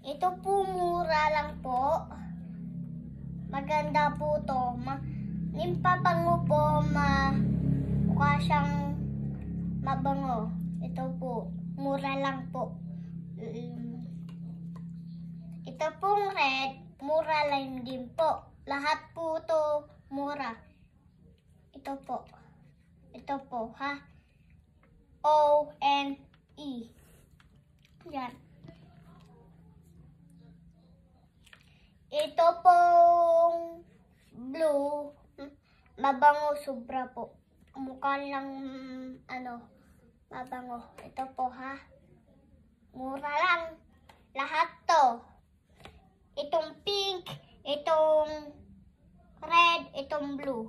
Ito po mura lang po. Maganda po to. Yung pabango po, mukha siyang mabango. Ito po, mura lang po. Ito pong red, mura lang din po. Lahat po to mura. Ito po. Ito po, ha? O-N-E. Yan. Ito pong blue, mabango sobra po. Mukha lang, mabango. Ito po, ha? Mura lang. Lahat to. Itong pink, itong red, itong blue.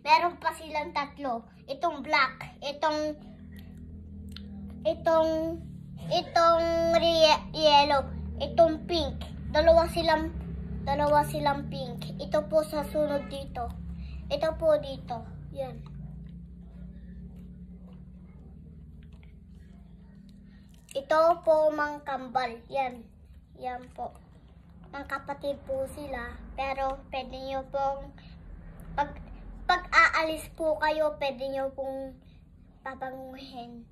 Meron pa silang tatlo. Itong black, itong yellow, itong pink. Dalawa silang pink. Ito po sa sunod dito. Ito po dito. Yan. Ito po mangkambal. Yan. Yan po. Magkapatid po sila. Pero pwede nyo pong pag aalis po kayo, pwede nyo pong pabanguhin.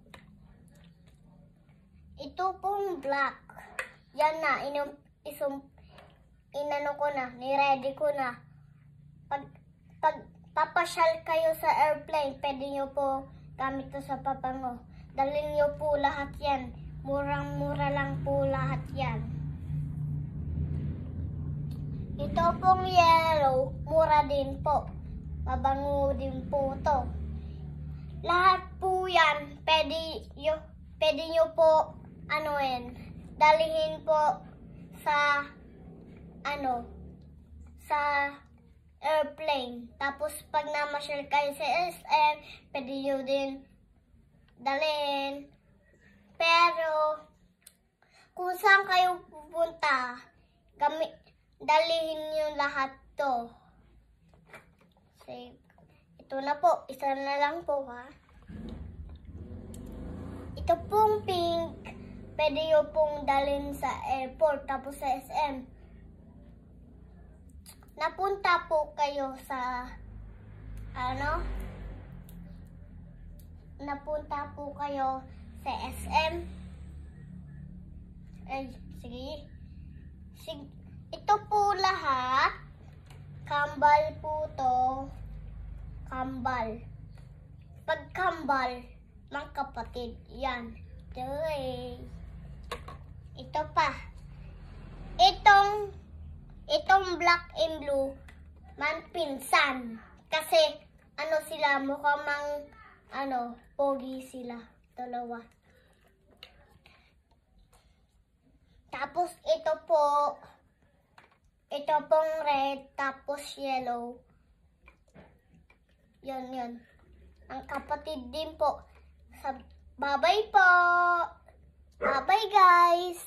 Ito pong black. Yan na. Inano ko na. Niready ko na. Pag papasyal kayo sa airplane, pwede nyo po gamit to sa pabango. Dalhin nyo po lahat yan. Murang-mura lang po lahat yan. Ito pong yellow, mura din po. Mabango din po to. Lahat po yan, pwede nyo po, dalihin po sa, sa airplane. Tapos pag namasyal kayo sa SM, pwede nyo din dalhin. Pero, kung saan kayo pupunta, dalihin nyo lahat to. Save. Ito na po. Isa na lang po, ha. Ito pong pink, pwede nyo pong dalhin sa airport, tapos sa SM. Napunta po kayo sa, napunta po kayo sa SM. Sige. Ito po lahat, kambal po to. Kambal. Pag kambal, mga kapatid, yan. Ito pa. Itong black and blue, pinsan. Kasi, sila, mukhang pogi sila. Dalawa. Tapos, ito pong red, tapos yellow. Yan. Ang kapatid din po. Bye-bye po. Bye-bye, guys.